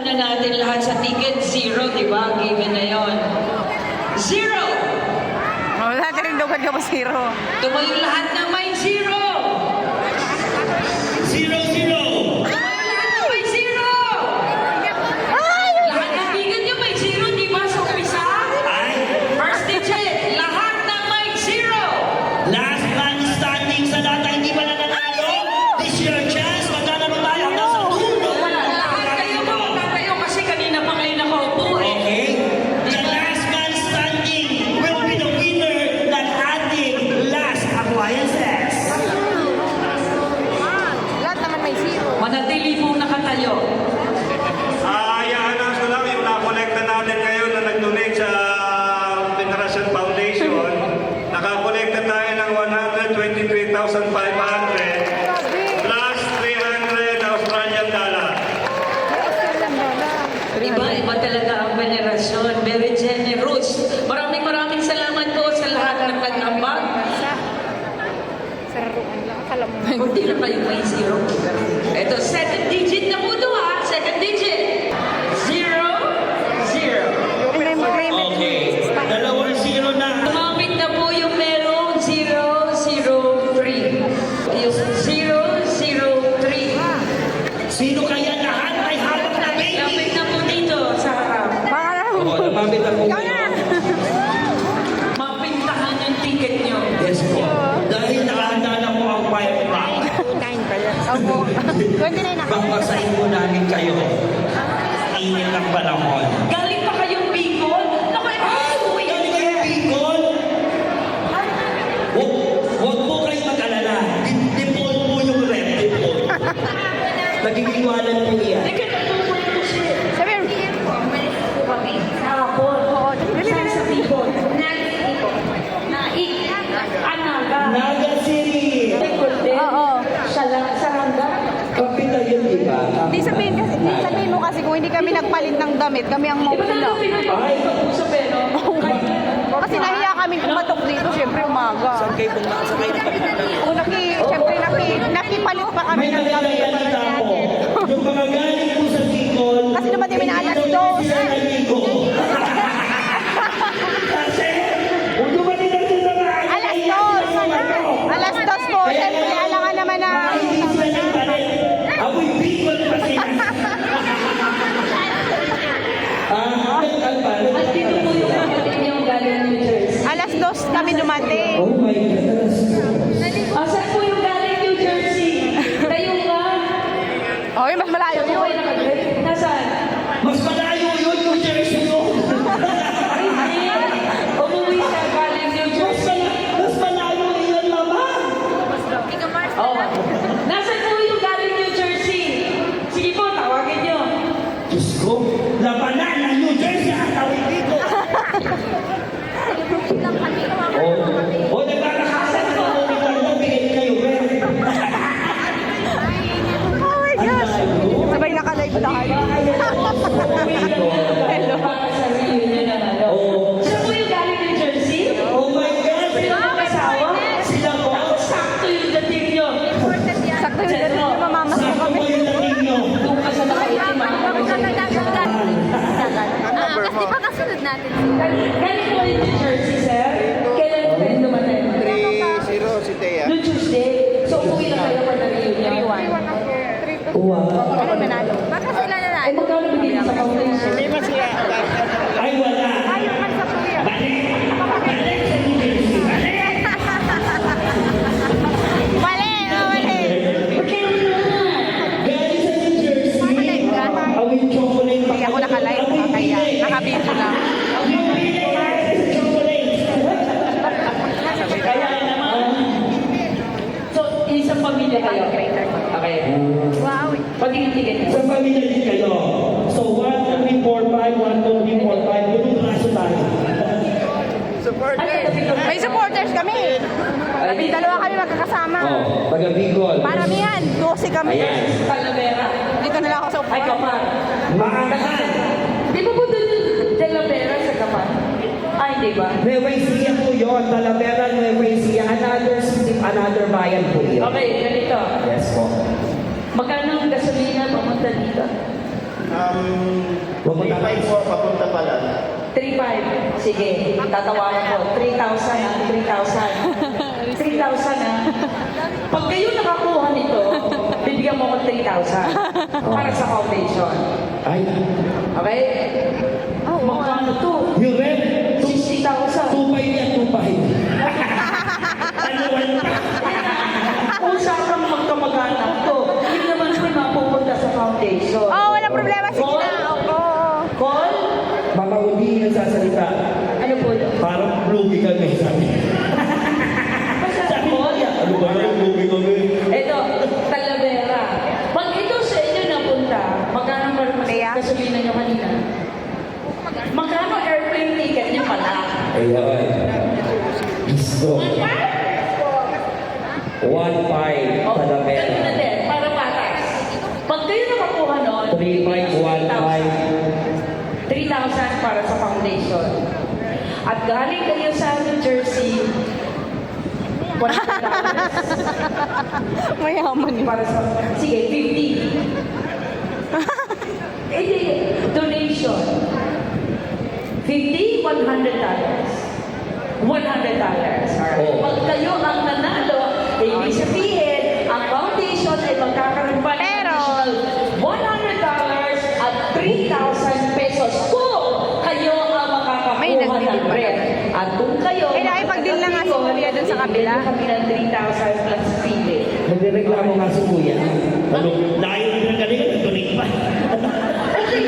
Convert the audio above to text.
muna natin lahat sa ticket. 0, di ba? Given na yon. 0! Wala ka rin daw ka pa 0. Tumayo lahat na may 0! 0, 0! Tumayo lahat na may 0! Lahat ng ticket nyo may 0, di ba? Sa umpisa? Ay, First digit, lahat na may 0! last man standing sa lahat na hindi pa nananalo. This is your chance. Maglalaro tayo hanggang sa dulo. Lahat kayo magtatayo kasi kanina pa kayo nakaupo eh. Okay? The last man standing will be the winner ng ating last appliances. Lahat naman may 0. Manatili pong nakatayo. Hayaan ko lang yung nakolekta natin ngayon na nag-donate sa Veneration Foundation. Nakakolekta tayo ng 123,500 plus 300 Australian dollar. Iba talaga ang venerasyon. Very generous. Maraming salamat po sa lahat ng nag-ambag. Saruan lang. Akala mo. Hindi na kayo may 0. Ito, second digit na po ito ha. Second digit. 0, 0. Okay. Dalawang 0 na. Tumamit na po yung merong 0, 0, 3. Yung 0, 0, 3. Sino kaya lahat may hawak na baby? Lapit na po dito sa harap. Baka lang. Oo, lumapit na po Ikaw kayo. na. Mapintahan yung ticket nyo. Yes po. Dahil nakahanda na po ang fire rock. 29 pala. Opo. 29 na. Babasahin po namin kayo. Init ng panahon. Galing pa kayong Bicol? Naku, uwi. Galing kayo, Bicol? Huwag po kayo mag-alala. Dipol po yung rep. Dipol. Nagigingwanan po yan. Teka, natutunan siya. Sabi, Hapon. oo. Dali, Saan dali, sa dali. Bicol? Naig. Anaga. Naga City. Bicol din. Oo. Saranga. Kapital yun, di ba? Di sabihin mo kasi kung hindi kami nagpalit ng damit, kami ang Iba na maupila. lang pinapag-usap eh, no? Kasi nahiya kaming kumatok dito, syempre umaga. Saan kayo nakapalit ng damit? O syempre nakipalit pa kami May ng damit. naglalita po. Yung mga galing po sa Bicol. Kasi dumating kami na alas 2. Sa Naligo. Kasi, kung dumating na sila na Alas 2. Alas 2 po. Syempre, alangan naman na... hindi sila nagpalit. Ako'y Bicol pa sila. At dito po yung kapatid niyong galing New Jersey. Alas 2 kami dumating. Oh my goodness. Saan po yung galing New Jersey? Kayo nga? Oy, mas malayo Kayo ay yun. nakag-break? Nasaan? Mas malayo yun, New Jersey yun. Hindi. Umuwi siya galing New Jersey. Mas malayo yun, mama. Oh. Nasaan po yung galing New Jersey? Sige po, tawagin niyo. Diyos ko, labanan ng New Jersey at tawid dito. Oh, naglalakasan ko. Bigay kayo, pero. Oh my gosh. Sabay nakalive tayo. Hello. Para sa reunion na ano. Oh. Saan po yung galing New Jersey? Oh my God. Sino ang kasawa? Sila po. Sakto yung dating niyo. Sakto yung dati mamamas ko Sakto kami. po yung dating nyo. Doon ka sa nakaitim. Kasi pa kasunod natin. Galing po yung New Jersey, sir? Kailan po kayo dumating? 3-0 si Thea. Noong Tuesday. So, uwi na kayo pa ng reunion. Wow. Ano nanalo? Baka sila na Ay, magkano bigyan sa foundation? Hindi man sila. Ay, wala. Ayaw man sa kuya. Balik. Balik sa New Jersey. Balik. Mali, mali. Galing sa New Jersey. Awit chocolate. Hindi ako nakalive, kaya nakabito lang. Kaya naman. So, isang pamilya kayo? Okay. Wow. Patingin-tingin. Sa pamilya din kayo. So, 1, 2, 3, 4, 5, 1, 2, 3, 4, 5. Yung raso tayo. May supporters kami. Labing dalawa kami magkakasama. Taga Bicol. Paramihan, 12 kami. Ayan. Talavera. Dito na lang ako sa Ay, upuan. Kapar. Maangahan. Di ba po doon yung Talavera sa Kapar? Ay, di ba? Nueva Ecija po yun. Talavera, Nueva Ecija. Another city, another bayan po yun. Okay, ganito. Yes po. Magkano ang gasolina pamunta dito? Huwag mo 3.5 po, papunta pa lang. 3.5. Sige, tatawanan ko. 3,000 ah, 3,000. 3,000 ah. Pag kayo nakakuha nito, bibigyan mo ko 3,000 para sa foundation. Ay, Okay? Magkano to? yung red, 60,000. 2.5 yan, 2.5. Ano, wala pa? Usapang magkamag-anak to. Hindi naman ko mapupunta sa foundation. Oh, walang problema. Sige na. Opo. Call? Baka hindi nagsasalita. Ano po? Parang lugi kami, sabi. Basta call? Ano ba yung lugi kami? Ito, Talavera. Pag ito sa inyo napunta, magkano ba Kaya? kasabihin nyo kanina? Magkano airplane ticket niyo pala? Ayan. Gusto. 1.5 O, ganun na din, para patas. Pag kayo nakakuha nun, 3,000 para sa foundation. At galing kayo sa New Jersey, $100 Mayaman yun. para sa, sige, 50. Eh, di, donation. 50, $100. $100. Alright. Oh. Pag kayo ang nanalo, ibig sabihin, ang foundation ay magkakaroon pa ng Pero- additional $100 at 3,000 pesos kung kayo ang May makakakuha nagdidig ng pa. bread. At kung kayo, Eh, nakipag-deal na nga si Kuya dun sa kabila. bibigyan kami ng 3,000 plus fee. Nagreklamo nga si Kuya. Ano? Layo na pinagalingan, nag-donate pa. Okay